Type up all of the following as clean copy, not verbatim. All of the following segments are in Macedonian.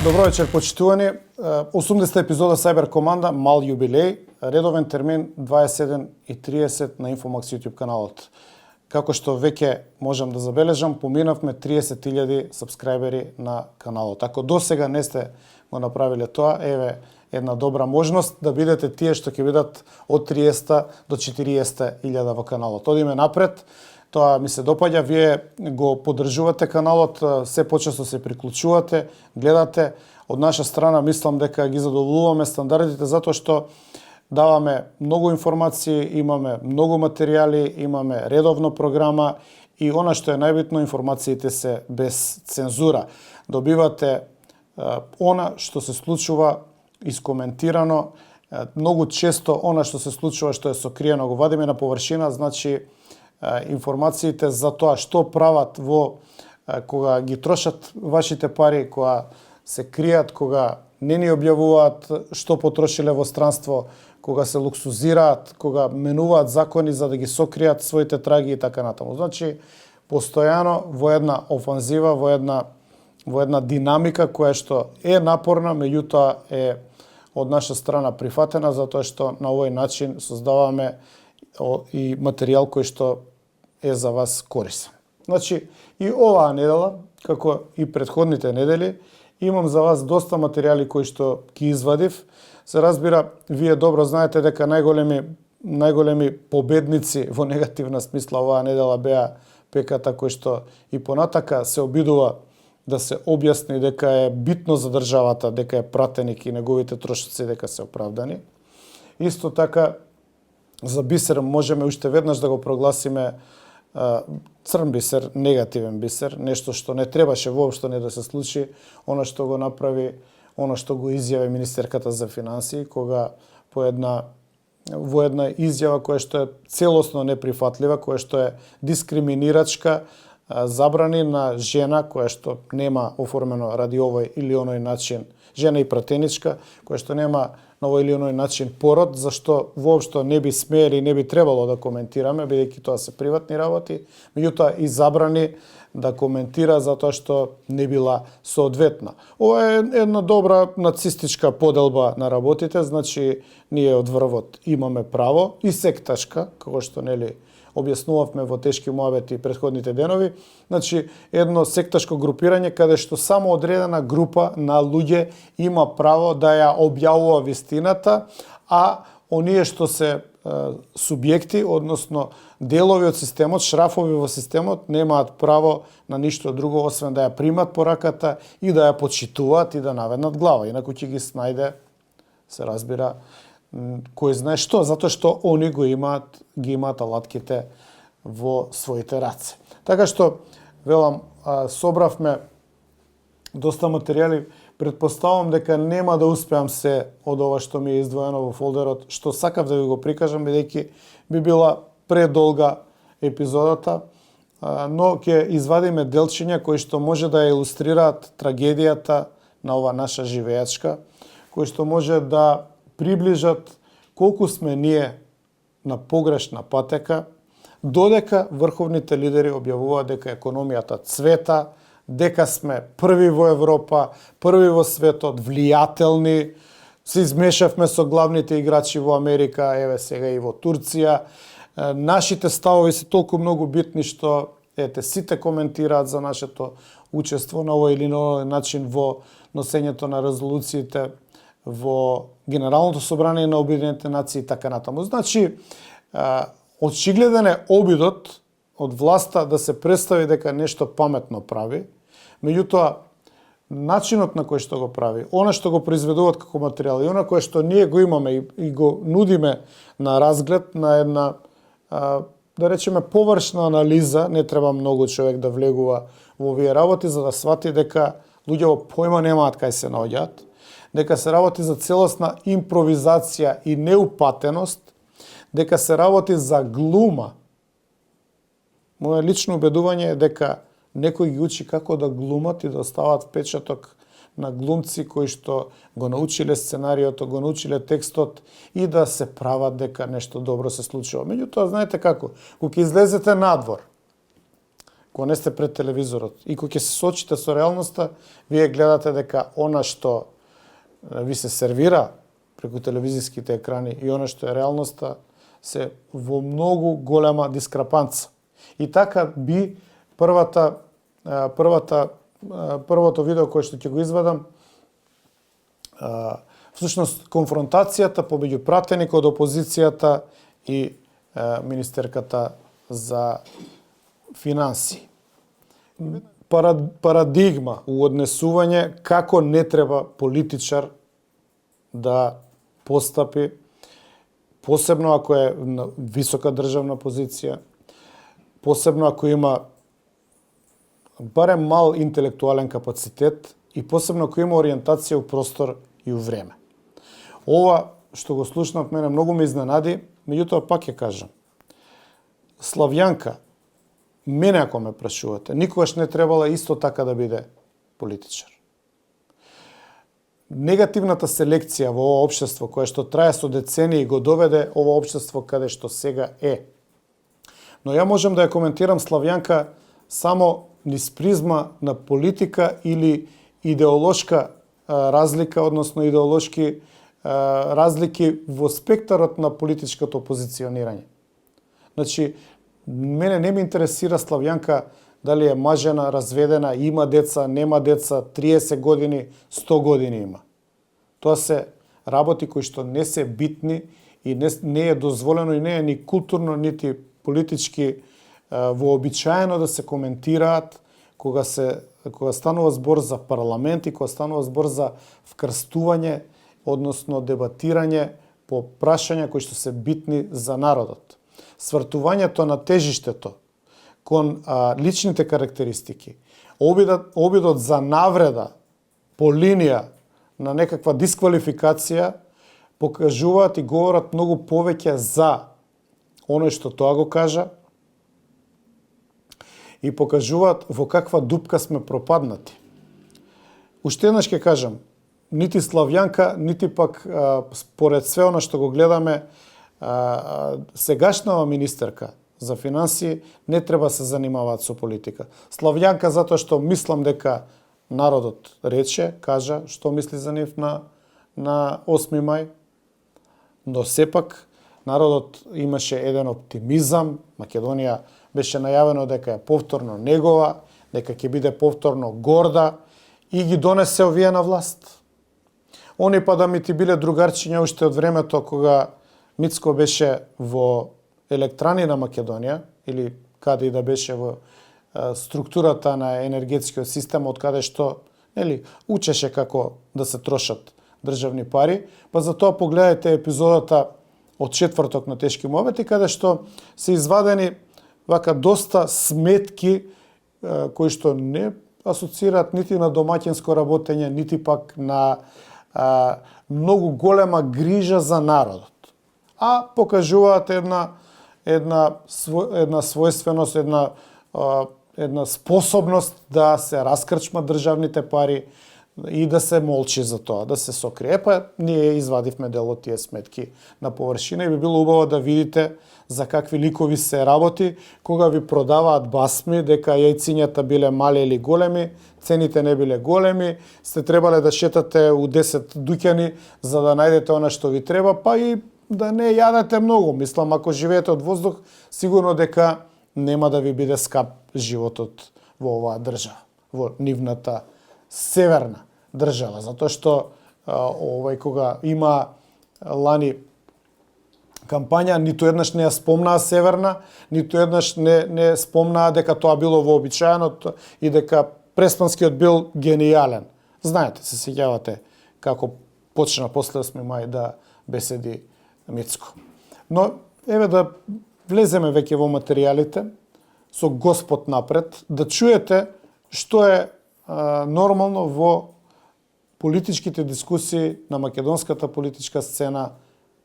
Добро вечер, почитувани. 80-та епизода Cyber Команда, мал јубилеј, редовен термин 21:30 на Infomax YouTube каналот. Како што веќе можам да забележам, поминавме 30.000 сабскрајбери на каналот. Ако досега не сте го направиле тоа, еве една добра можност да бидете тие што ќе бидат од 30 до 40.000 во каналот. Одиме напред. Тоа ми се допаѓа, вие го поддржувате каналот, се почесто се приклучувате, гледате. Од наша страна мислам дека ги задоволуваме стандардите затоа што даваме многу информации, имаме многу материјали, имаме редовно програма и она што е најбитно, информациите се без цензура. Добивате она што се случува искоментирано, многу често она што се случува што е сокриено го вадиме на површина, значи информациите за тоа што прават кога ги трошат вашите пари, кога се кријат, кога не ни објавуваат што потрошиле во странство, кога се луксузираат, кога менуваат закони за да ги сокријат своите траги и така натаму. Значи, постојано во една офанзива, во една динамика која што е напорна, меѓутоа е од наша страна прифатена, затоа што на овој начин создаваме и материјал кој што е за вас корисен. Значи, и оваа недела, како и претходните недели, имам за вас доста материјали кои што ги извадив. Се разбира, вие добро знаете дека најголеми победници во негативна смисла оваа недела беа ПК-та кој што и понатака се обидува да се објасни дека е битно за државата, дека е пратеник и неговите трошоци дека се оправдани. Исто така, за бисер можеме уште веднаш да го прогласиме црн бисер, негативен бисер, нешто што не требаше воопшто не да се случи, она што го направи, она што го изјави министерката за финансии, кога во една изјава која што е целосно неприфатлива, која што е дискриминирачка, забрани на жена која што нема оформено ради овој или оној начин, жена и пратеничка, која што нема на овој или оној начин пород, зашто воопшто не би смеели и не би требало да коментираме, бидејќи тоа се приватни работи, меѓутоа и забрани да коментира затоа што не била соодветна. Ова е една добра нацистичка поделба на работите, значи ние од врвот имаме право и секташка, како што нели објаснувавме во тешки муабети претходните денови, значи едно секташко групирање каде што само одредена група на луѓе има право да ја објавува вистината, а оние што се субјекти, односно делови од системот, шрафови во системот, немаат право на ништо друго, освен да ја примат пораката и да ја почитуваат и да наведнат глава. Инаку ќе ги снајде, се разбира, кој знае што, затоа што они ги имаат алатките во своите раце. Така што, велам, собравме доста материјали, предпоставам дека нема да успеам се од ова што ми е издвоено во фолдерот, што сакав да ви го прикажам, бидејќи би била предолга епизодата, но ќе извадиме делчиња кои што може да илустрираат трагедијата на ова наша живеачка, кои што може да приближат колку сме ние на погрешна патека, додека врховните лидери објавуваат дека економијата цвета, дека сме први во Европа, први во светот, влијателни, се измешавме со главните играчи во Америка, еве сега и во Турција. Нашите ставови се толку многу битни што сите коментираат за нашето учество на овој или на овој начин во носењето на резолуциите во Генералното собрание на Обединетите нации и така натаму. Значи, очигледен е обидот од власта да се представи дека нешто паметно прави, меѓутоа, начинот на кој што го прави, она што го произведуваат како материјал и она кое што ние го имаме и го нудиме на разглед, на една, да речеме, површна анализа, не треба многу човек да влегува во овие работи, за да свати дека луѓето појма немаат кај се наоѓаат, дека се работи за целосна импровизација и неупатеност, дека се работи за глума. Моје лично убедување е дека некој ги учи како да глумат и да остават впечаток на глумци кои што го научиле сценариото, го научиле текстот и да се прават дека нешто добро се случува. Меѓутоа, знаете како, кога ќе излезете надвор кога не сте пред телевизорот и кога ќе се соочите со реалноста, вие гледате дека она што ви се сервира преку телевизиските екрани и она што е реалноста се во многу голема дискрапанца. И така би првото видео кое што ќе го извадам, всушност конфронтацијата помеѓу пратеник од опозицијата и министерката за финансии. Парадигма у однесување како не треба политичар да постапи, посебно ако е на висока државна позиција, посебно ако има барем мал интелектуален капацитет и посебно ако има ориентација у простор и у време. Ова што го слушнав мене многу ме изненади, меѓутоа пак ќе кажам. Славјанка, мене ако ме прашувате, никогаш не требала исто така да биде политичар. Негативната селекција во ова општество, кое што трае со децении, го доведе ова општество каде што сега е. Но ја можам да ја коментирам Славјанка само низ призма на политика или идеолошка разлика, односно идеолошки разлики во спектарот на политичкото опозиционирање. Значи, мене не ме интересира Славјанка дали е мажена, разведена, има деца, нема деца, 30 години, 100 години има. Тоа се работи кои што не се битни и не е дозволено и не е ни културно, нити политички вообичаено да се коментираат кога станува збор за парламент и кога станува збор за вкрстување, односно дебатирање по прашања кои што се битни за народот. Свртувањето на тежиштето кон личните карактеристики, обидот за навреда по линија на некаква дисквалификација покажуваат и говорат многу повеќе за оној што тоа го кажа и покажуваат во каква дупка сме пропаднати. Уште еднаш ќе кажам, нити Славјанка, нити пак според све она што го гледаме, сегашнава министерка за финансии не треба се занимаваат со политика. Славјанка затоа што мислам дека народот рече, кажа што мисли за нив на 8 мај, но сепак народот имаше еден оптимизам, Македонија беше најавено дека е повторно негова, дека ќе биде повторно горда и ги донесе овие на власт. Они па да ми ти биле другарчиња уште од времето кога Мицко беше во електрани на Македонија или каде и да беше во структурата на енергетскиот систем од каде што учеше како да се трошат државни пари, па затоа погледајте епизодата од четврток на тешки моменти каде што се извадени вака доста сметки кои што не асоцираат нити на домаќинско работење, нити пак на многу голема грижа за народот, а покажуваат една својственост, една способност да се раскрчмат државните пари и да се молчи за тоа, да се сокрие. Па ние извадивме дел од тие сметки на површина и би било убаво да видите за какви ликови се работи, кога ви продаваат басми дека јајцињата биле мали или големи, цените не биле големи, сте требале да шетате у 10 дуќани за да најдете она што ви треба, па и да не јадете многу. Мислам, ако живеете од воздух, сигурно дека нема да ви биде скап животот во оваа држава, во нивната северна држава, затоа што кога има лани кампања, ниту еднаш не ја спомнаа северна, ниту еднаш не спомнаа дека тоа било вообичаено и дека Преспанскиот бил гениален. Знаете, се сеќавате како почна после 8 мај да беседи Мицко. Но еве да влеземе веќе во материјалите со Господ напред, да чуете што е нормално во политичките дискусии на македонската политичка сцена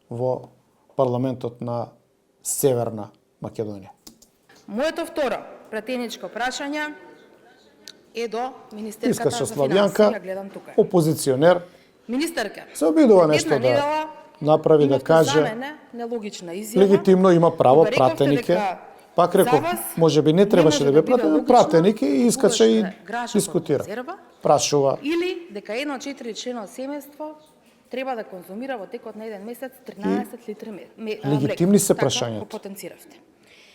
во парламентот на Северна Македонија. Моето второ пратеничко прашање е до министерката за Славјанка, финансии, гледам тука. Опозиционер, Министерка, се обидува нешто да направи, да каже. За мене нелогична изјава. Легитимно има право, пратеник е. Пак реков, За вас може би не требаше да може бе биде логично пратеник и искача и кога Грашов дискутира. резерва, Прашува. или дека едно 4-члено семејство треба да конзумира во текот на еден месец 13 литри млеко. Легитимни се Така прашањата. го потенциравте.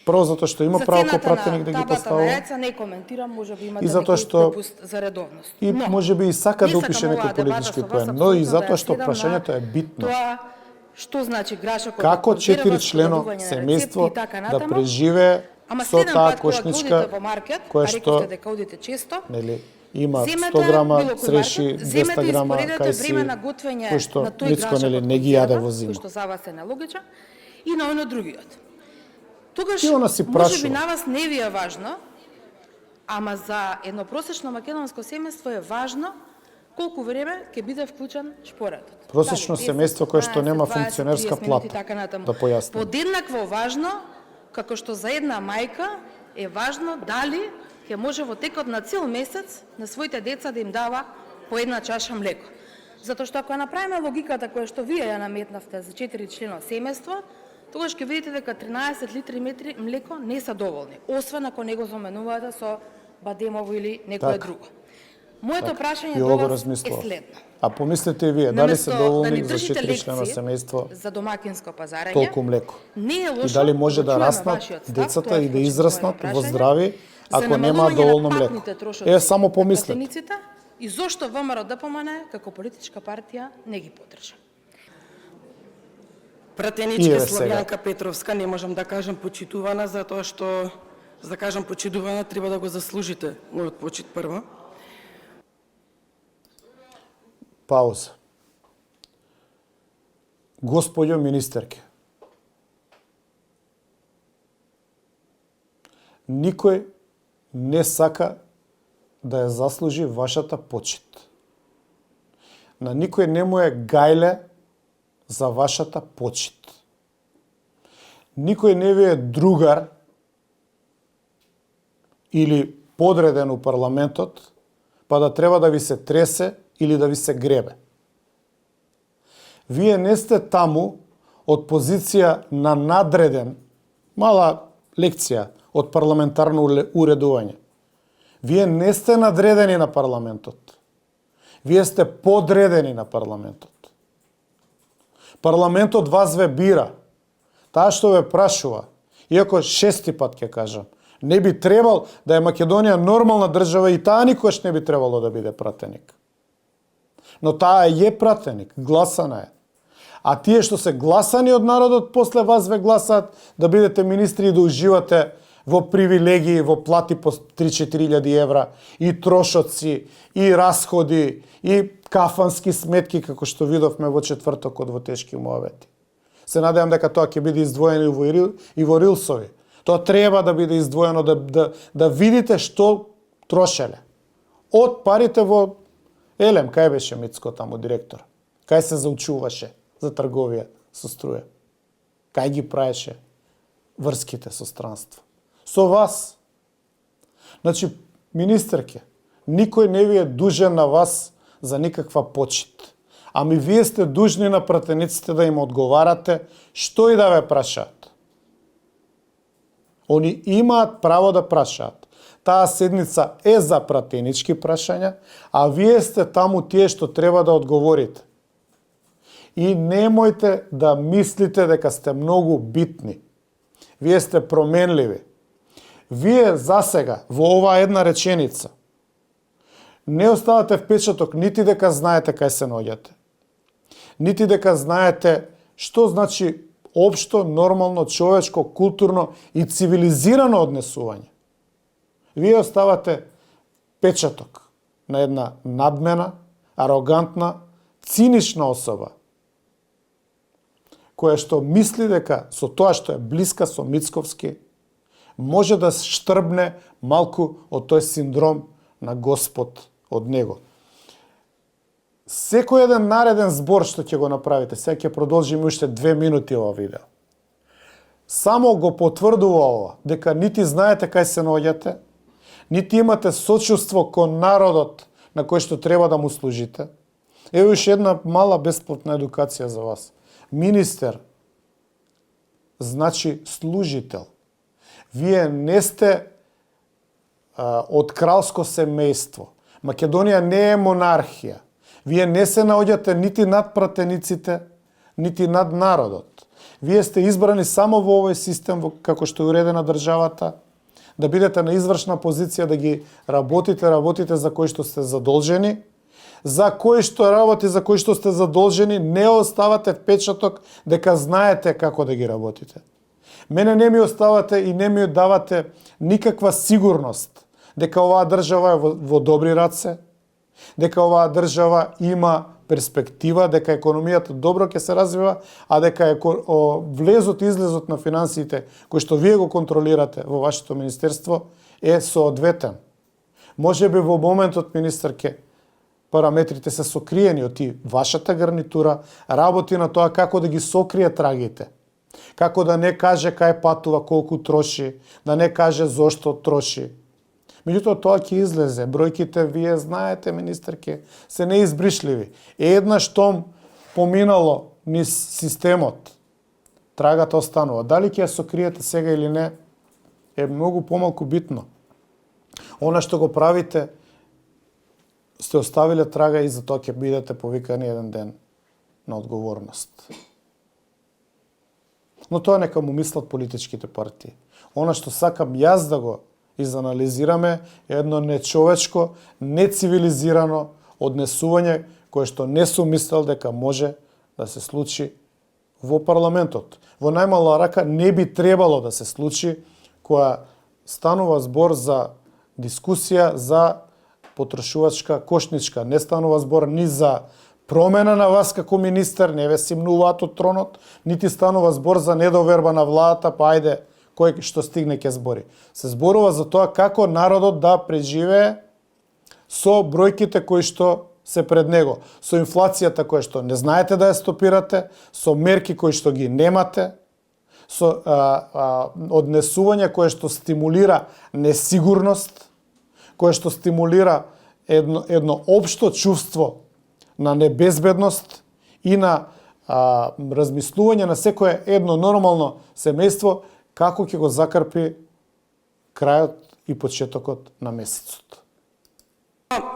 Прво затоа што има За право кој цената пратеник да на ги табата на поставува. јајца не коментирам, може би имате И затоа некој што- допуст за редовност. И Но, може би и сака не да сакам упише оваа некој дебата политички со вас поен, но и апсолутно затоа да ја што следам прашањето на е битно. Тоа што значи Грашов Како 4-члено семејство да преживее Ама со следен таа пат кога одите кошничка во маркет, која а што рековте дека одите често, нели има земете 100 грама било кој цреши, маркет, 200 земете и грама испоредете кај си, време на готвење кој што на тој Мицко Грашов нели од не ги јаде конзерва, во кој зима. што за вас е нелогичен, и на оно другиот. Тогаш И она си може прашува. би на вас не ви е важно, ама за едно просечно македонско семејство е важно колку време ќе биде вклучен шпоретот. Просечно Дали 10, семејство кое што 15, нема 20, функционерска 30 минути, плата, така натаму. да појасним. Подеднакво важно, како што за една мајка е важно дали ќе може во текот на цел месец на своите деца да им дава по една чаша млеко. Затоа што ако ја направиме логиката која што вие ја наметнавте за 4-члено семејство, тогаш ќе видите дека 13 литри млеко не се доволни, освен ако не го заменувате со бадемово или некое Така. друго. Моето прашање И до ово го вас е размислував. следно. А помислете и вие, дали Наместо се да доволни ни за држите 4-члено лекции семејство за домакинско пазарење, толку млеко? не е лошо И дали може да чуеме раснат вашиот став, децата тоа е и да вклучено израснат во во прашање, здрави, за ако нема намалување доволно на млеко? патните трошоци Само на помислете. пратениците и зошто ВМРО ДПМН како политичка партија не ги поддржа. И еве Пратеничка сега. Славјанка Петровска, не можам да кажам почитувана, затоа што за да кажам почитувана треба да го заслужите мојот почит прво. Пауза. Господјо министерке, никој не сака да ја заслужи вашата почит. На никој не му е гајле за вашата почит. Никој не ви е другар или подреден у парламентот, па да треба да ви се тресе или да ви се гребе. Вие не сте таму од позиција на надреден, мала лекција од парламентарно уредување. Вие не сте надредени на парламентот. Вие сте подредени на парламентот. Парламентот вас ве бира. Таа што ве прашува, иако 6-ти пат ќе кажам, не би требал да е Македонија нормална држава и таа никош не би требало да биде пратеник. Но таа е пратеник, гласана е. А тие што се гласани од народот, после вас ве гласаат да бидете министри и да уживате во привилегии, во плати по 3-4 евра, и трошоци, и расходи, и кафански сметки, како што видовме во четвртокот во тешки муавети. Се надевам дека тоа ќе биде издвоено и во рилсови. Тоа треба да биде издвоено, да видите што трошеле. Од парите во Елем, кај беше Мицко таму директор? Кај се заучуваше за трговија со струја? Кај ги праеше врските со странство? Со вас. Значи, министерке, никој не ви е дужен на вас за никаква почит. Ами вие сте дужни на пратениците да им одговарате што и да ве прашаат. Они имаат право да прашаат. Таа седница е за пратенички прашања, а вие сте таму тие што треба да одговорите. И немојте да мислите дека сте многу битни. Вие сте променливи. Вие засега во оваа една реченица не оставате впечаток нити дека знаете кај се наоѓате, нити дека знаете што значи општо, нормално, човечко, културно и цивилизирано однесување. Вие оставате печаток на една надмена, арогантна, цинична особа, која што мисли дека со тоа што е блиска со Мицковски, може да штрбне малку од тој синдром на Господ од него. Секој еден нареден збор што ќе го направите, сега ќе продолжиме уште 2 минути ова видео, само го потврдува ова, дека нити знаете кај се наоѓате, нити имате сочувство кон народот на кој што треба да му служите. Ево уште една мала бесплатна едукација за вас. Министер значи служител. Вие не сте од кралско семејство. Македонија не е монархија. Вие не се наоѓате нити над пратениците, нити над народот. Вие сте избрани само во овој систем, како што е уредена државата, да бидете на извршна позиција, да ги работите за кои што сте задолжени, за кои што работи, за кои што сте задолжени, не оставате впечаток дека знаете како да ги работите. Мене не ми оставате и не ми давате никаква сигурност дека оваа држава е во добри раце, дека оваа држава има перспектива, дека економијата добро ќе се развива, а дека влезот и излезот на финансиите, кои што вие го контролирате во вашето министерство, е соодветен. Може би во моментот, министерке, параметрите се сокриени од вашата гарнитура, работи на тоа како да ги сокрие трагите. Како да не каже кај патува, колку троши, да не каже зошто троши. Меѓутоа тоа ќе излезе. Бројките, вие знаете, министерке, се неизбришливи. Еднаш том поминало низ системот, трагата останува. Дали ќе ја сокриете сега или не, е многу помалку битно. Она што го правите, сте оставиле трага и за тоа ќе бидете повикани еден ден на одговорност. Но тоа нека му мислат политичките партии. Она што сакам јас да го изанализираме е едно нечовечко, нецивилизирано однесување кое што не сум мислел дека може да се случи во парламентот. Во најмала рака не би требало да се случи која станува збор за дискусија за потрошувачка кошничка. Не станува збор ни за промена на вас како министер, не ве симнуваат од тронот, нити станува збор за недоверба на владата, па ајде, кој што стигне ќе збори. Се зборува за тоа како народот да преживее со бројките кои што се пред него, со инфлацијата која што не знаете да ја стопирате, со мерки кои што ги немате, со однесување кое што стимулира несигурност, кое што стимулира едно општо чувство на небезбедност и на размислување на секое едно нормално семејство како ќе го закрпи крајот и почетокот на месецот.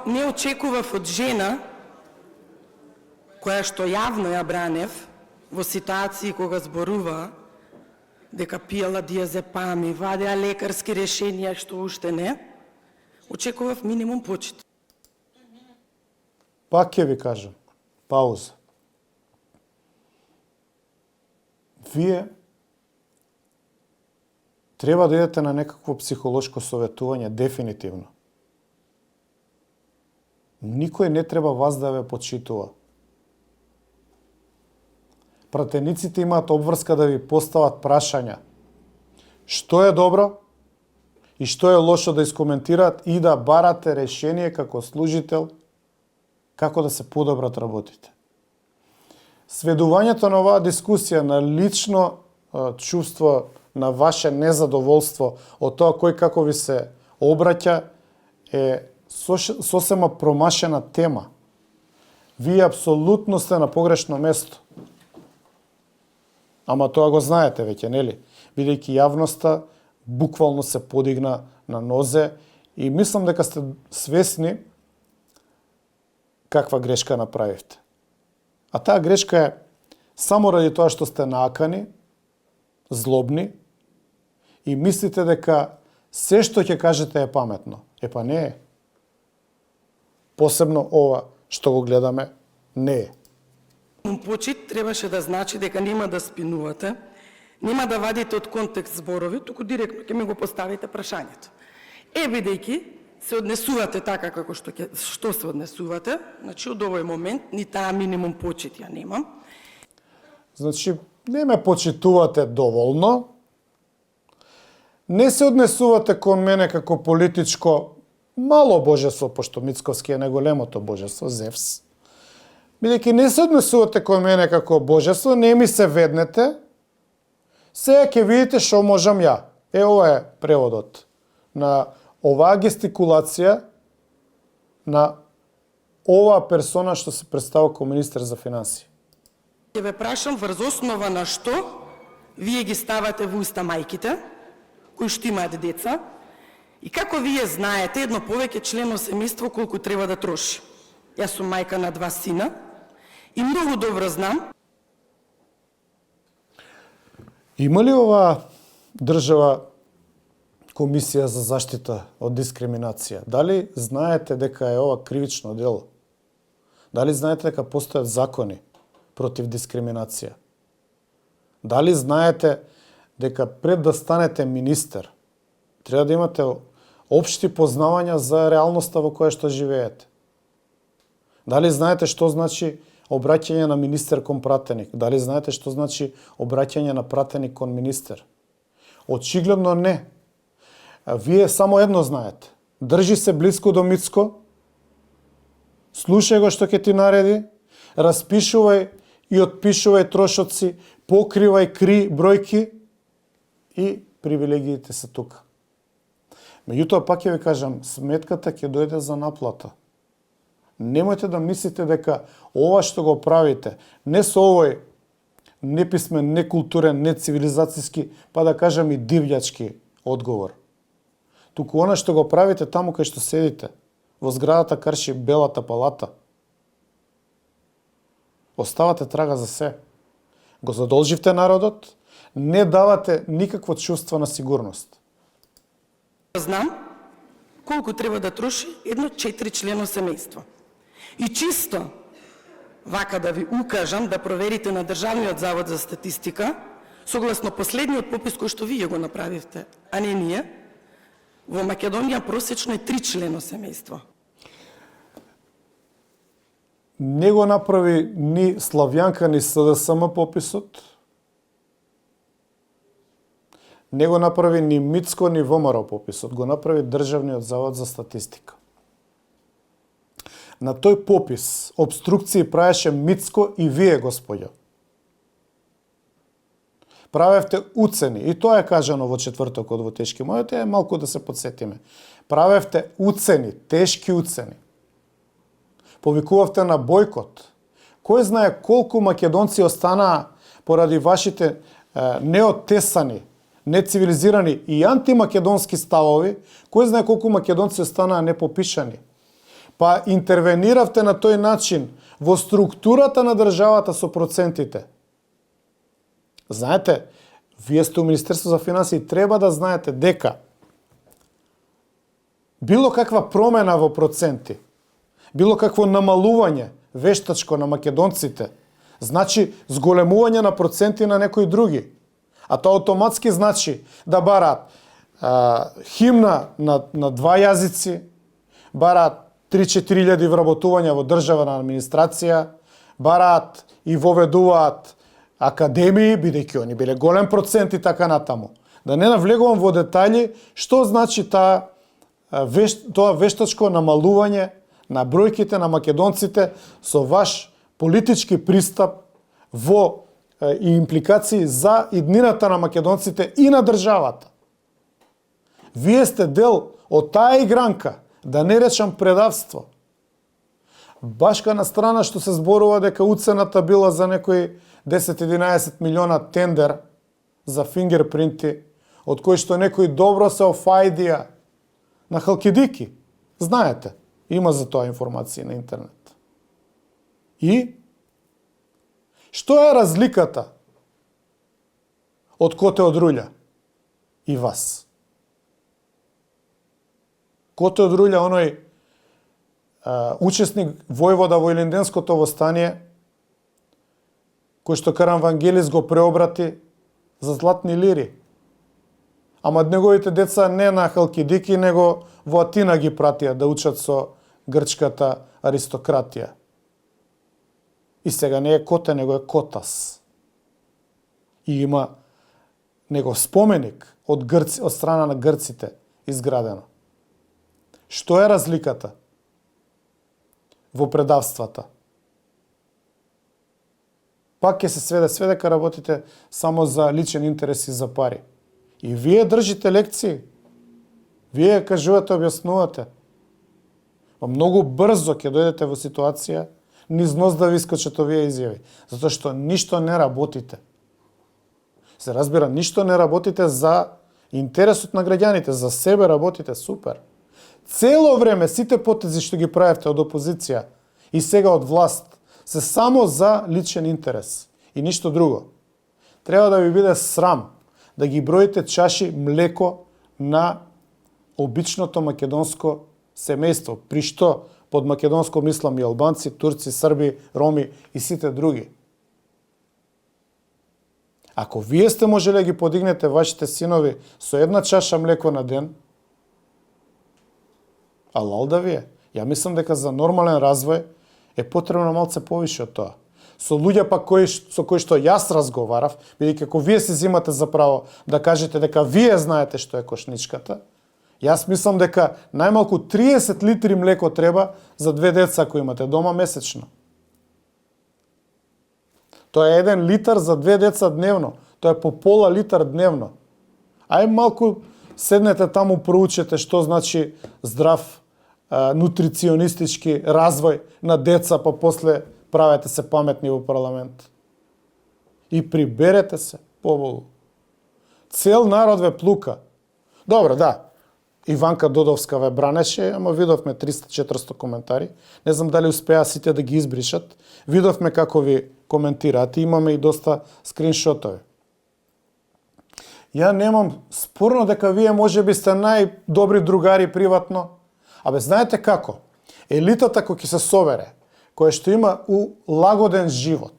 Не очекував од жена, која што јавно ја бранев, во ситуации кога зборува дека пиела диазепами, вадеа лекарски решенија што уште не, очекував минимум почит. Пак ќе ви кажам, пауза. Вие треба да идете на некакво психолошко советување, дефинитивно. Никој не треба вас да ве почитува. Пратениците имаат обврска да ви постават прашања. Што е добро и што е лошо да искоментираат и да барате решение како служител како да се подобрат работите. Сведувањето на оваа дискусија на лично чувство на ваше незадоволство од тоа кој како ви се обраќа е сосема промашена тема. Вие апсолутно сте на погрешно место. Ама тоа го знаете веќе, нели? Бидејќи јавноста буквално се подигна на нозе и мислам дека сте свесни каква грешка направивте. А таа грешка е само ради тоа што сте наакани, злобни и мислите дека се што ќе кажете е паметно. Епа не е. Посебно ова што го гледаме не е. Почит требаше да значи дека нема да спинувате, нема да вадите од контекст зборови, туку директно ќе ми го поставите прашањето. Бидејќи се однесувате така како што се однесувате, значи од овој момент ни таа минимум почит ја немам. Значи, не ме почитувате доволно, не се однесувате кон мене како политичко мало божество, пошто Мицковски е најголемото божество, Зевс. Бидејќи не се однесувате кон мене како божество, не ми се веднете, сега ќе видите што можам ја. Ова е преводот на оваа гестикулација на оваа персона што се представува како министер за финансии. Ќе ве прашам врз основа на што вие ги ставате во уста мајките, кои што имаат деца, и како вие знаете едно повеќе члено семејство колку треба да троши. Јас сум мајка на 2 сина и многу добро знам. Има ли ова држава комисија за заштита од дискриминација? Дали знаете дека е ова кривично дело? Дали знаете дека постојат закони против дискриминација? Дали знаете дека пред да станете министер, треба да имате општи познавања за реалноста во која што живеете? Дали знаете што значи обраќање на министер кон пратеник? Дали знаете што значи обраќање на пратеник кон министер? Очигледно не. Вие само едно знаете. Држи се блиску до Мицко, слушај го што ќе ти нареди, распишувај и отпишувај трошоци, покривај кри бројки и привилегиите се тука. Меѓутоа, пак ќе ви кажам, сметката ќе дојде за наплата. Немојте да мислите дека ова што го правите, не со овој неписмен, некултурен, нецивилизацијски, па да кажам и дивљачки одговор. Туку она што го правите таму кај што седите, во зградата Карши Белата палата, оставате трага за се. Го задолживте народот, не давате никакво чувство на сигурност. Знам колку треба да троши едно 4-члено семејство. И чисто вака да ви укажам да проверите на Државниот завод за статистика, согласно последниот попис кој што вие го направивте, а не ние, во Македонија просечно е 3-члено семејство. Не го направи ни Славјанка, ни СДСМ пописот, не го направи ни Мицко, ни ВМРО пописот, го направи Државниот завод за статистика. На тој попис обструкции правеше Мицко и вие, господјо. Правевте уцени, и тоа е кажано во четвртокот во тешки мојот, малку да се подсетиме. Правевте уцени, тешки уцени. Повикувавте на бойкот. Кој знае колку македонци останаа поради вашите неоттесани, нецивилизирани и антимакедонски ставови, кој знае колку македонци останаа непопишани. Па интервениравте на тој начин во структурата на државата со процентите. Знаете, вие сте у Министерство за финансии, треба да знаете дека било каква промена во проценти, било какво намалување вештачко на македонците, значи зголемување на проценти на некои други. А тоа автоматски значи да бараат химна на 2 јазици, бараат 3-4 вработувања во државна администрација, бараат и воведуваат академии, бидејќи они биле голем процент и така натаму. Да не навлегувам во детали што значи тоа вештачко намалување на бројките на македонците со ваш политички пристап во и импликации за иднината на македонците и на државата. Вие сте дел од таа игранка, да не речам предавство. Башка на страна што се зборува дека уцената била за некои 10-11 милиона тендер за фингерпринти, од кои што некои добро се офајдија на Халкидики. Знаете, има за тоа информации на интернет. И што е разликата од Коте од Руља и вас? Коте од Руља, оној учесник војвода во Илинденското востание, кој што Каран Вангелис го преобрати за златни лири. Ама неговите деца не на Халкидики, него во Атина ги пратија да учат со грчката аристократија. И сега не е Коте, него е Котас. И има негов споменик од страна на грците изградено. Што е разликата во предавствата? Пак ќе се сведе дека работите само за личен интерес и за пари. И вие држите лекции. Вие кажувате, објаснувате. Многу брзо ќе дојдете во ситуација низ нос да ви искочат овие изјави. Затоа што ништо не работите. Се разбира, ништо не работите за Интересот на граѓаните, за себе работите супер. Цело време сите потези што ги правевте од опозиција и сега од власт се само за личен интерес и ништо друго. Треба да ви биде срам да ги броите чаши млеко на обичното македонско семејство, при што под македонско мислам и албанци, турци, срби, роми и сите други. Ако вие сте можеле ги подигнете вашите синови со една чаша млеко на ден, алал да ви е. Ја мислам дека за нормален развој е потребно малце повише од тоа. Со луѓе пак со кои што јас разговарав, бидејќи ако вие се зимате за право да кажете дека вие знаете што е кошничката, јас мислам дека најмалку 30 литри млеко треба за 2 деца кои имате дома месечно. Тоа е 1 литар за 2 деца дневно. Тоа е по пола литар дневно. Ај малку седнете таму, проучете што значи здрав нутриционистички развој на деца, па после правете се паметни во парламент. И приберете се поболу. Цел народ ве плука. Добро, да. Иванка Додовска ве бранеше, ама видовме 300-400 коментари. Не знам дали успеа сите да ги избришат. Видовме како ви коментираат и имаме и доста скриншотови. Ја немам спорно дека вие можеби сте најдобри другари приватно. Абе, знаете како? Елитата кој ќе се собере, која што има лагоден живот,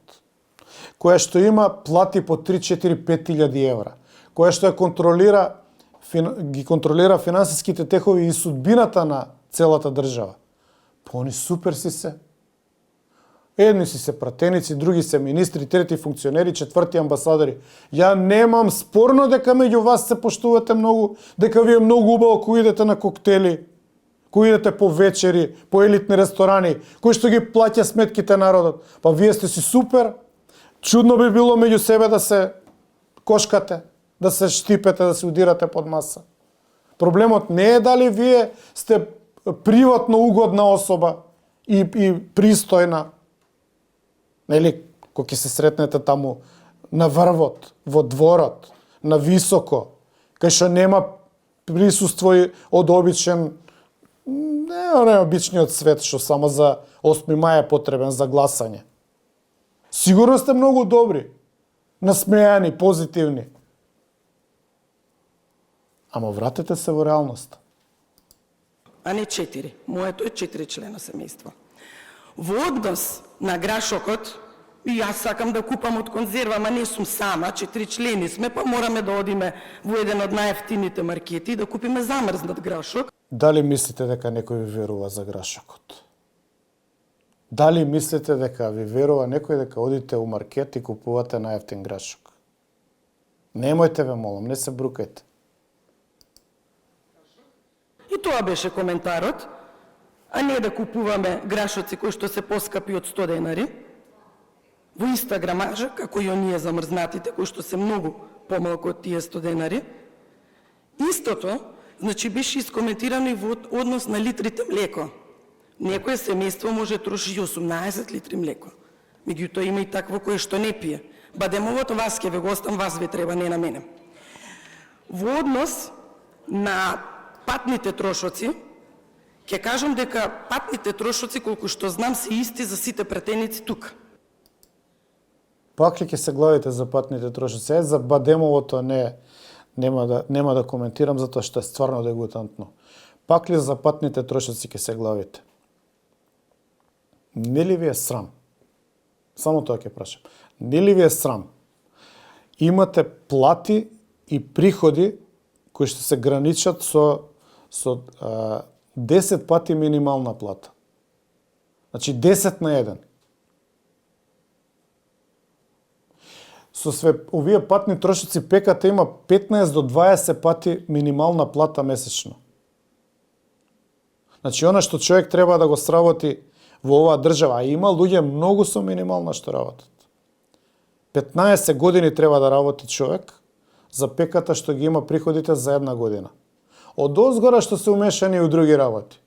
која што има плати по 3, 4, 5 илјади евра, која што ги контролира финансиските техови и судбината на целата држава. Па они супер си се. Едни си се пратеници, други се министри, трети функционери, четврти амбасадори. Ја немам спорно дека меѓу вас се поштувате многу, дека ви е многу убаво кои идете на коктели, кои идете по вечери, по елитни ресторани, кои што ги плаќа сметките народот. Па вие сте си супер. Чудно би било меѓу себе да се кошкате, да се штипете, да се удирате под маса. Проблемот не е дали вие сте приватно угодна особа и пристојна. Нели, кога ќе се сретнете таму на врвот, во дворот, на високо, кај што нема присуство од обичен, не обичниот свет што само за 8 мај е потребен за гласање. Сигурно сте многу добри, насмејани, позитивни. Ама вратете се во реалноста. А не 4. Моето е 4 члена семејство. Во однос на грашокот, и јас сакам да купам од конзерва, ама не сум сама, 4 члени сме, па мораме да одиме во еден од најефтините маркети и да купиме замрзнат грашок. Дали мислите дека некој ви верува за грашокот? Дали мислите дека ви верува некој дека одите у маркет и купувате најефтин грашок? Немојте ве молам, не се брукајте. И тоа беше коментарот, а не да купуваме грашоци кои што се поскапи од 100 денари, во иста грамажа, како и оние замрзнатите, кои што се многу помалку од тие 100 денари. Истото, значи, беше искоментирано и во однос на литрите млеко. Некој семејство може троши 18 литри млеко. Меѓутоа има и такво кое што не пие. Бадемовото вас ќе ве го остам, вас ви треба, не на мене. Во однос на патните трошоци, ќе кажам дека патните трошоци, колку што знам, се исти за сите пратеници тука. Пак ли ќе се главите за патните трошоци? За Бадемовото нема да коментирам, затоа што е стварно дегутантно. Пак ли за патните трошоци ќе се главите? Не ли ви е срам? Само тоа ќе прашам. Не ли ви е срам? Имате плати и приходи кои што се граничат со 10 пати минимална плата. Значи 10 на 1. Со све овие патни трошоци ПКТ има 15 до 20 пати минимална плата месечно. Значи она што човек треба да го сработи во оваа држава, а има луѓе многу со минимална што работат. 15 години треба да работи човек за ПКТ што ги има приходите за една година. Од озгора што се умешани у други работи.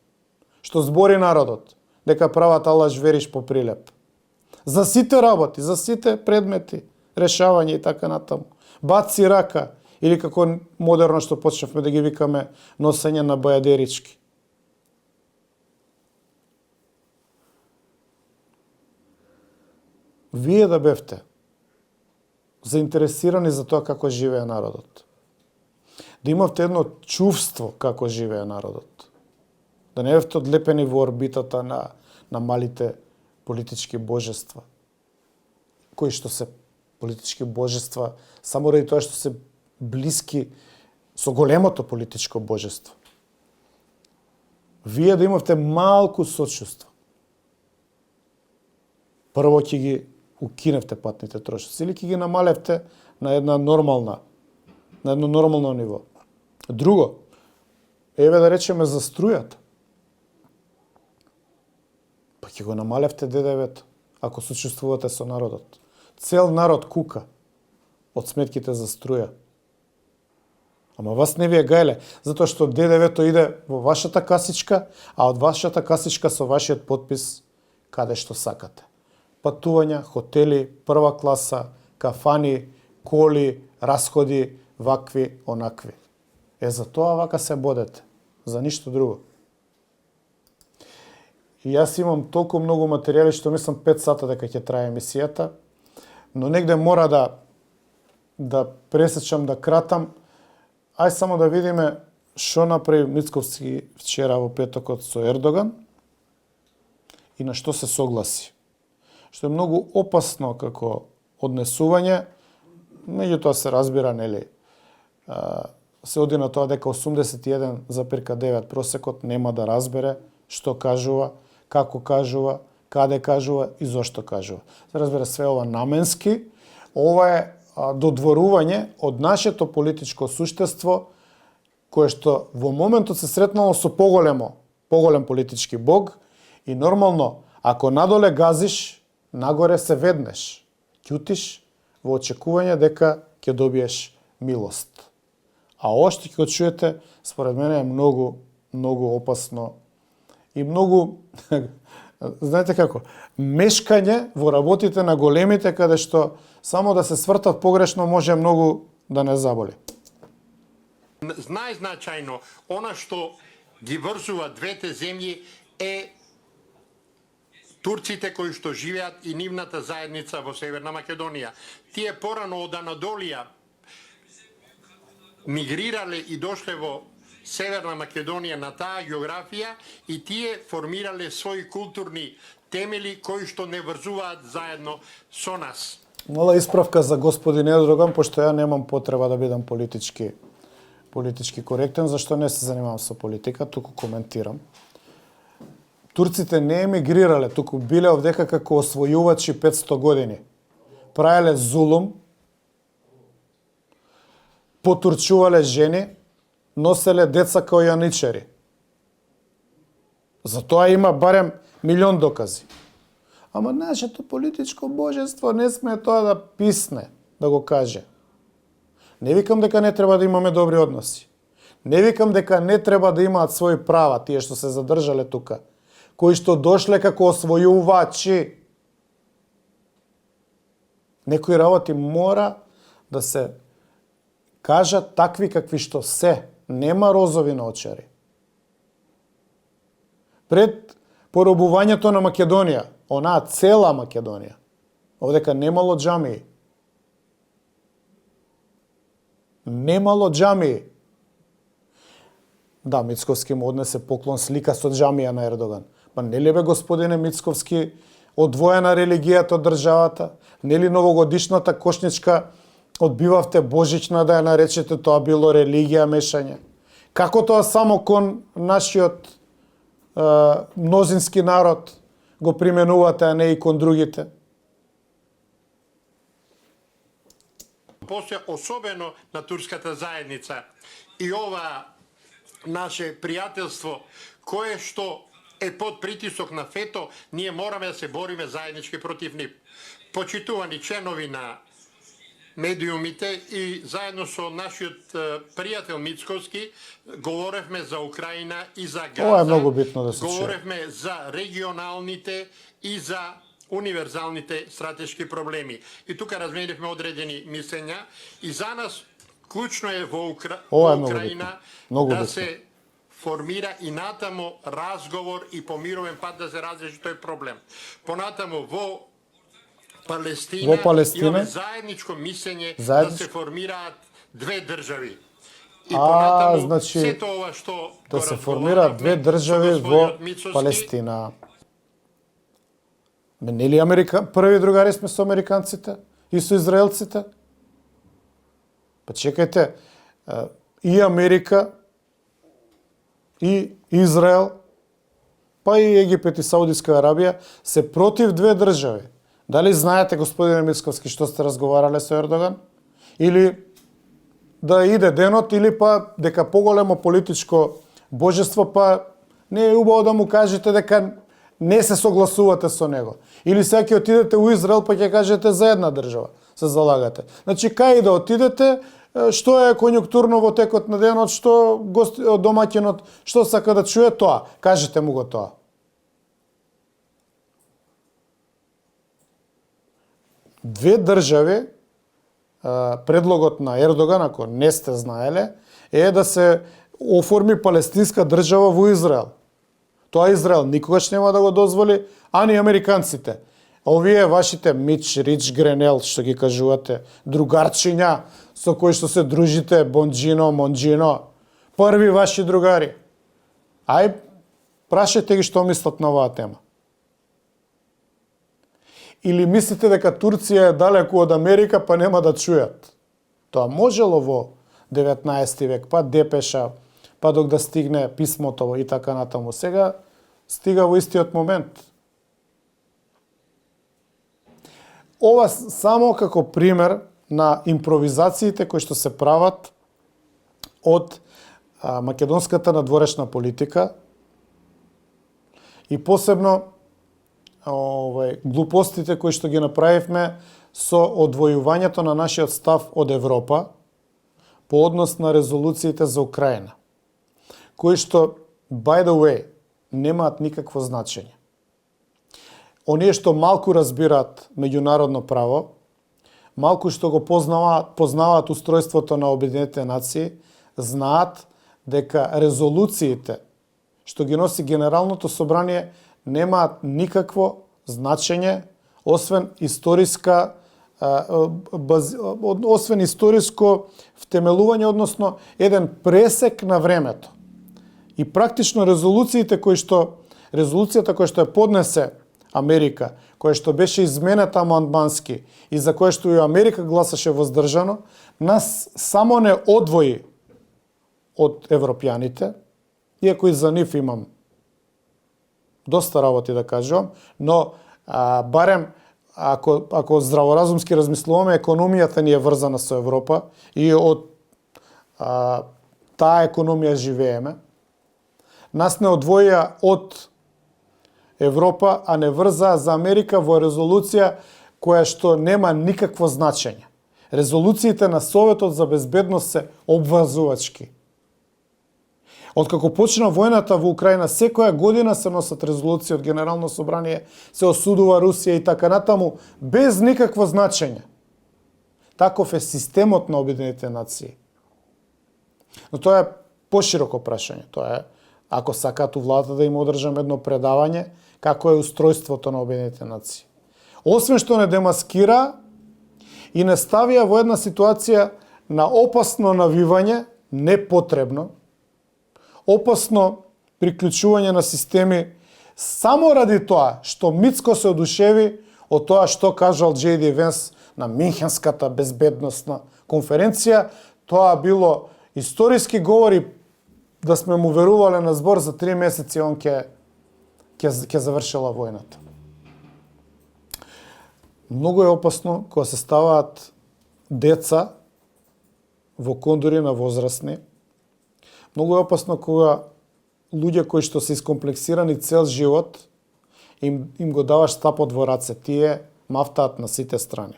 Што збори народот, дека прават алаш вериш по прилеп. За сите работи, за сите предмети, решавање и така натаму. Баци рака Или како модерно што почнавме да ги викаме носење на бајадерички. Вие да бевте заинтересирани за тоа како живее народот. Да имавте едно чувство како живее народот. Да не бевте одлепени во орбитата на малите политички божества, кои што се политички божества само ради тоа што се блиски со големото политичко божество. Вие да имавте малку сочувство. Прво ќе ги укиневте патните трошоци или ќе ги намалевте на едно нормално ниво. Друго, еве да речеме за струјата. Па ќе го намалевте ДДВ-то, ако сочувствувате со народот. Цел народ кука од сметките за струја. Ама вас не ви е гајле, затоа што ДДВ-то иде во вашата касичка, а од вашата касичка со вашиот подпис каде што сакате. Патувања, хотели, прва класа, кафани, коли, расходи, вакви, онакви. За тоа вака се бодете, за ништо друго. И јас имам толку многу материјали што мислам 5 сата дека ќе трае емисијата, но негде мора да пресечам, да кратам. Ај само да видиме што направи Мицковски вчера во петокот со Ердоган и на што се согласи. Што е многу опасно како однесување, меѓутоа се разбира, нели, се оди на тоа дека 81,9 просекот нема да разбере што кажува, како кажува, каде кажува и зошто кажува. Се разбира све ова наменски, ова е додворување од нашето политичко суштество, кое што во моментот се сретнало со поголем политички бог и нормално, ако надоле газиш, нагоре се веднеш, ќутиш во очекување дека ќе добиеш милост. А ова што ќе го чуете, според мене е многу опасно и многу, знаете како, мешкање во работите на големите, каде што само да се свртат погрешно може многу да не заболи. Најзначајно, она што ги врзува двете земји е турците кои што живеат и нивната заедница во Северна Македонија. Тие порано од Анадолија мигрирале и дошле во Северна Македонија на таа географија и тие формирале своји културни темели кои што не врзуваат заедно со нас. Мала исправка за господин Ердоган, пошто ја немам потреба да бидам политички коректен, зашто не се занимавам со политика, туку коментирам. Турците не емигрирале, туку биле овдека како освојувачи 500 години. Правеле зулум, потурчувале жени, носеле деца као јаничари. За тоа има барем 1.000.000 докази. Ама нашето политичко божество не сме тоа да писне, да го каже. Не викам дека не треба да имаме добри односи. Не викам дека не треба да имаат своји права, тие што се задржале тука, кои што дошле како освојувачи. Некои работи мора да се кажат такви какви што се. Нема розови на очари. Пред поробувањето на Македонија, онаа цела Македонија, овдека немало џамии. Немало џамии. Да, Мицковски му однесе поклон слика со џамија на Ердоган. Па нели бе, господине Мицковски, одвоена религијата од државата? Нели новогодишната кошничка одбивавте Божична да ја наречете тоа било религија, мешање? Како тоа само кон нашиот мнозински народ го применувате, а не и кон другите? После особено на турската заедница и ова наше пријателство кое што е под притисок на ФЕТО, ние мораме да се бориме заеднички против нив. Почитувани членови на медиумите и заедно со нашиот пријател Мицковски говоревме за Украина и за Газа. Ова е многу битно да се чуе. Говоревме за регионалните и за универзалните стратешки проблеми. И тука разменивме одредени мислења и за нас Клучно е во Ова е многу Украина битно. Многу да битно. се формира и натамо разговор и по мировен пат да се разреши тој проблем. Понатамо во Палестина, имаме заедничко мислење да се формираат две држави. И понатаму значи, сето ова што да се формираат две држави во Палестина. Нели први другари сме со американците и со израелците? Па чекајте, и Америка, и Израел, па и Египет и Саудиска Арабија се против две држави. Дали знаете, господине Мицковски, што сте разговарале со Ердоган? Или да иде денот, или па дека поголемо политичко божество, па не е убаво да му кажете дека не се согласувате со него. Или сега ќе отидете у Израел, па ќе кажете за една држава, се залагате. Значи, кај да отидете, што е конјунктурно во текот на денот, што домаќинот, што сака да чуе тоа, кажете му го тоа. Две држави, предлогот на Ердоган, ако не сте знаеле, е да се оформи палестинска држава во Израел. Тоа Израел никогаш нема да го дозволи, ани американците. Овие вашите Мич, Рич, Гренел, што ги кажувате, другарчиња со кои што се дружите, Бонџино, Монџино, први ваши другари. Ај, прашајте ги што мислат на оваа тема. Или мислите дека Турција е далеку од Америка, па нема да чујат? Тоа можело во 19 век, па депеша, па док да стигне писмото и така натаму. Сега стига во истиот момент. Ова само како пример на импровизациите кои што се прават од македонската надворешна политика и посебно глупостите кои што ги направивме со одвојувањето на нашиот став од Европа по однос на резолуциите за Украина, кои што, by the way, немаат никакво значење. Оние што малку разбираат меѓународно право, малку што го познаваат устројството на Обединетите нации, знаат дека резолуциите што ги носи Генералното собрание немаат никакво значење освен историско втемелување, односно еден пресек на времето. И практично резолуцијата која што ја поднесе Америка, која што беше изменета амандмански и за која што и Америка гласаше воздржано, нас само не одвои од европјаните, иако и за нив имам доста работи да кажувам, но барем ако здраворазумски размислуваме, економијата ни е врзана со Европа и од таа економија живееме. Нас не одвоја од Европа, а не врзаа за Америка во резолуција која што нема никакво значење. Резолуциите на Советот за безбедност се обврзувачки. Откако почна војната во Украина, секоја година се носат резолуции од Генерално собрание, се осудува Русија и така натаму, без никакво значење. Таков е системот на Обединетите нации. Но тоа е пошироко прашање. Тоа е, ако сакаат у владата да им одржам едно предавање, како е устројството на Обединетите нации. Освен што не демаскира и не ставија во една ситуација на опасно навивање, непотребно, опасно приклучување на системи, само ради тоа што Мицко се одушеви од тоа што кажал J.D. Венс на Минхенската безбедносна конференција. Тоа било историски говори, да сме му верувале на збор, за 3 месеци он ќе завршила војната. Многу е опасно кога се ставаат деца во кондори на возрастни. Многу е опасно кога луѓе кои што се искомплексирани цел живот, им го даваш стапот во раце. Тие мафтаат на сите страни.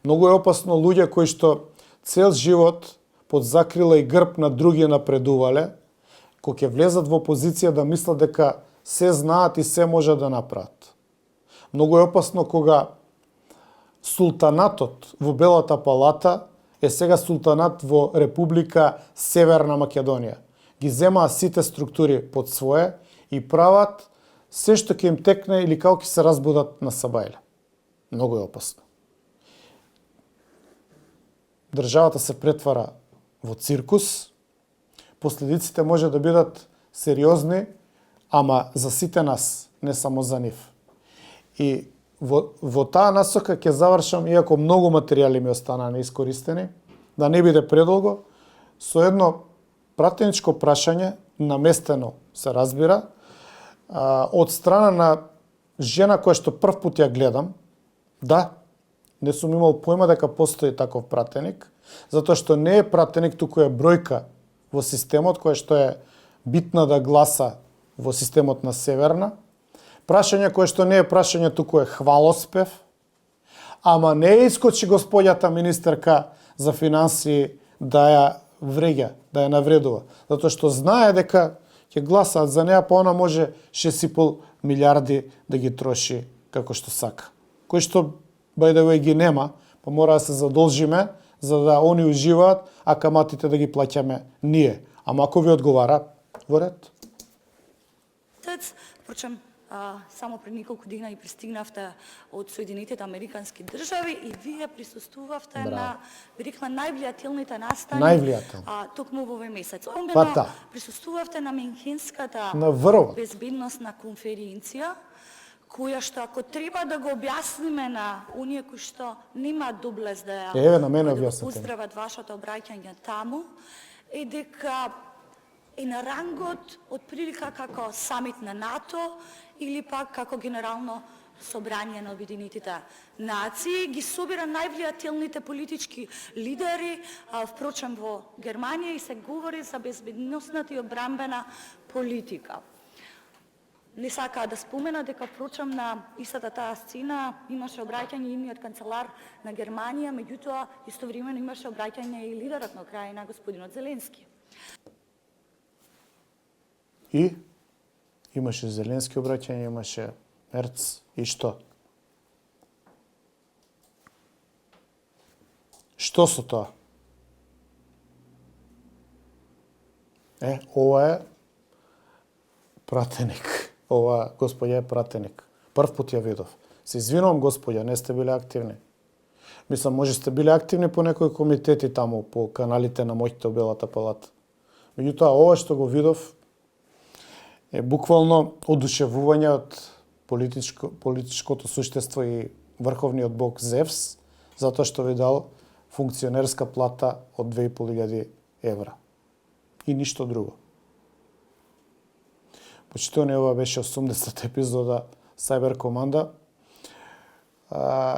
Многу е опасно луѓе кои што цел живот под закрила и грб на други напредувале, кога ќе влезат во позиција да мислат дека се знаат и се може да направат. Многу е опасно кога султанатот во Белата палата е сега султанат во Република Северна Македонија. Ги земаа сите структури под свое и прават се што ќе им текне или како ќе се разбудат на сабајле. Многу е опасно. Државата се претвара во циркус, последиците може да бидат сериозни, ама за сите нас, не само за нив. И во таа насока ќе завршам, иако многу материјали ми останаа неискористени, да не биде предолго, со едно пратеничко прашање, наместено се разбира, од страна на жена која што прв пат ја гледам. Да, не сум имал појма дека постои таков пратеник, затоа што не е пратеник, туку е бројка во системот која што е битна да гласа во системот на Северна. Прашање кое што не е прашање, туку е хвалоспев, ама не искочи господјата министерка за финансии да ја вреѓа, да ја навредува, затоа што знае дека ќе гласаат за неа, па она може 6,5 милиарди да ги троши како што сака. Кој што by the way ги нема, па мора да се задолжиме за да они уживаат, а каматите да ги плаќаме ние. Ама ако ви одговара, во ред. Впрочем, само пред неколку дена и пристигнавте од Соединетите Американски држави и вие присуствувавте на, би рекла, највлијателните настани. Највлијателни. Токму во овој месец. Присуствувавте на Минхенската безбедносна конференција, која што ако треба да го објасниме на оние кои што нема доблест да ја поздрават вашето обраќање таму, е дека е на рангот од прилика како самит на НАТО или пак како генерално собрање на Обединетите нации, ги собира највлијателните политички лидери, впрочем во Германија, и се говори за безбедносната и одбранбена политика. Не сакаа да спомена дека, впрочем, на истата таа сцена имаше обраќање имиот канцелар на Германија, меѓутоа истовремено имаше обраќање и лидерот на Украина, господинот Зеленски. И имаше Зеленски обраќање, имаше Мерц и што? Што со тоа? Ова е пратеник. Ова господја е пратеник. Прв пат ја видов. Се извинувам, господја, не сте биле активни. Мислам, може сте биле активни по некои комитети таму, по каналите на моќите во Белата палата. Меѓутоа, ова што го видов е буквално одушевување од политичкото суштество и врховниот бог Зевс, затоа што ви дал функционерска плата од 2.500 евра. И ништо друго. Почитувани, ова беше 80-та епизода Cyber Команда.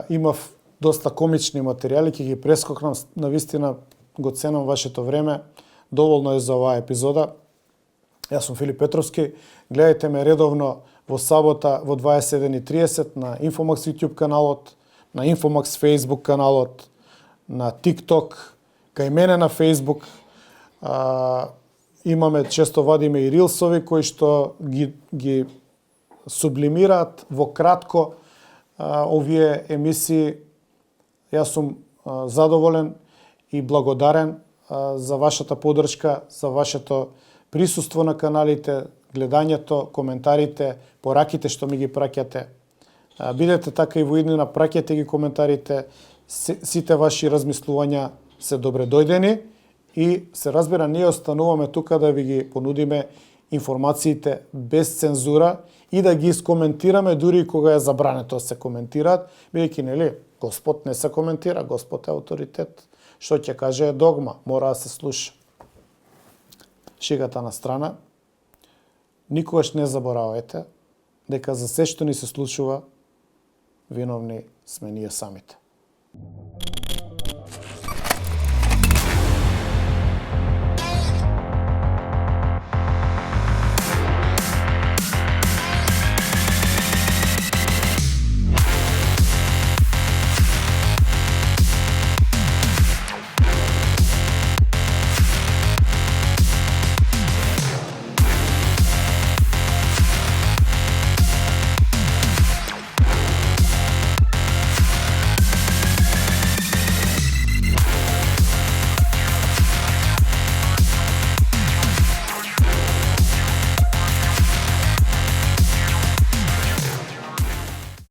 Имав доста комични материјали, ќе ги прескокнам, навистина го ценам вашето време. Доволно е за оваа епизода. Јас сум Филип Петровски. Гледајте ме редовно во сабота во 21:30 на Infomax YouTube каналот, на Infomax Facebook каналот, на TikTok, кај мене на Facebook. Имаме, често вадиме и рилсови кои што ги сублимираат во кратко овие емисии. Јас сум задоволен и благодарен за вашата поддршка, за вашето присуство на каналите, гледањето, коментарите, пораките што ми ги праќате. Бидете така и во иднина, праќате ги коментарите, сите ваши размислувања се добре дојдени и се разбира, ние остануваме тука да ви ги понудиме информациите без цензура и да ги искоментираме дури кога е забрането да се коментираат, бидејќи, нели, Господ не се коментира, Господ е авторитет. Што ќе каже е догма, мора да се слуша. Шегата на страна, никогаш не заборавајте дека за се што ни се случува, виновни сме ние самите.